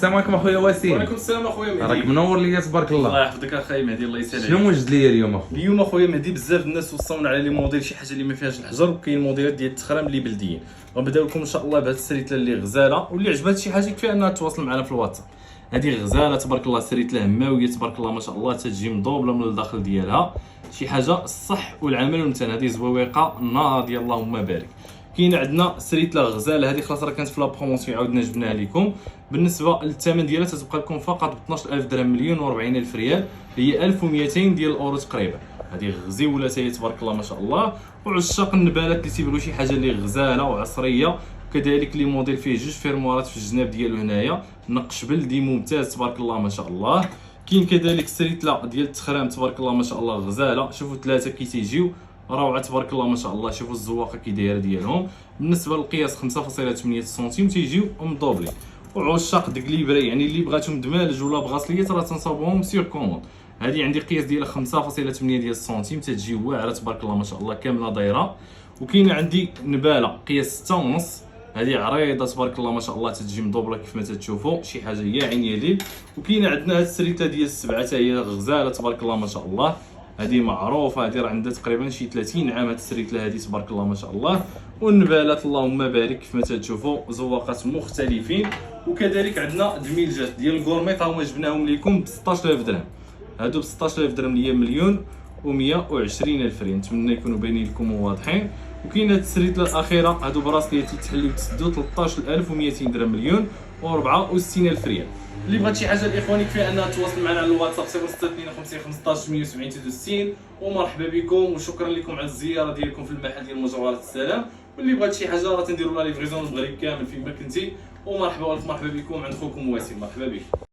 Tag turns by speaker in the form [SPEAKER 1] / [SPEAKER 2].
[SPEAKER 1] السلام عليكم اخويا وسيم.
[SPEAKER 2] وعليكم السلام اخويا مهدي.
[SPEAKER 1] راك منور ليا تبارك الله.
[SPEAKER 2] الله يحفظك اخويا مهدي، الله يسلمك.
[SPEAKER 1] شنو موجد ليا اليوم اخويا؟
[SPEAKER 2] اليوم اخويا مهدي بزاف الناس وصاونا على لي موديل شي حاجه اللي ما فيهاش الحجر، وكاين موديلات ديال التخرام اللي بلديين. غنبداو لكم ان شاء الله بهذه السريتله اللي غزاله، واللي عجبات شي حاجه يكفي انها تواصل معنا في الواتساب. هذه غزاله تبارك الله، سريتله هماويه تبارك الله ما شاء الله، تتجي مضوبله من الداخل ديالها، شي حاجه الصح والعمل والمتان. هذه زويقه ناضيه اللهم بارك. كاين عندنا سريتله غزاله، هذه خلاص راه كانت في لا بروموسيون عاودنا جبناها لكم. بالنسبه للثمن ديالها تتبقى لكم فقط ب 12000 درهم، مليون و40000 ريال، هي 1200 ديال الاورو تقريبا. هذه غزيوله هي تبارك الله ما شاء الله. وعشاق النبالات اللي تيبغيو شي حاجه اللي غزاله وعصريه، كذلك لي موديل فيه جوج فيرموارات في الجناب ديالو هنايا، نقش بلدي ممتاز تبارك الله ما شاء الله. كاين كذلك السريتله ديال التخرام تبارك الله ما شاء الله غزاله، شوفوا ثلاثه كي تيجيو روعه تبارك الله ما شاء الله. شوفوا الزواقه كي دايره ديالهم، بالنسبه للقياس 5.8 سنتيم تيجيو مدوبلين. وعشاق دكليبري يعني اللي بغاتهم دمالج ولا بغاسليات راه تنصاوبهم سير كوموند. هذه عندي قياس ديالها 5.8 ديال السنتيم، تتجي واعره تبارك الله ما شاء الله كامله دايره. وكاين عندي نباله قياس 6.5، هذه عريضه تبارك الله ما شاء الله، تتجي مدوبله كيف ما تتشوفوا، شي حاجه يا عين يا ليل. وكاين عندنا هاد السريته ديال السبعه حتى هي غزاله تبارك الله ما شاء الله، هذه معروفه، هذه راه عندها تقريبا شي 30 عام هاد السريتله هذه تبارك الله ما شاء الله. والنبالات اللهم بارك كيف ما تتشوفوا زواقات مختلفين. وكذلك عندنا الميلجات ديال الكورميط هما جبناهم لكم ب 16000 درهم، هادو ب 16000 درهم اللي هي مليون و120 الف ريال، نتمنى يكونوا باينين لكم وواضحين. وكاين هاد السريتله الاخيره هادو براسليات تيتحلوا تسدوا 13200 درهم، مليون و64 الف ريال. اللي بغات شي حاجه الاخوان يكفي انها تواصل معنا على الواتساب 0652 15 170 69. ومرحبا بكم وشكرا لكم على الزياره ديالكم في المحل ديال مجوهرات السلام. واللي بغات شي حاجه راه تنديروا لها ليفريزون المغرب كامل فين ما كنتي. ومرحبا بكم عند خوكم واسيم، مرحبا بك.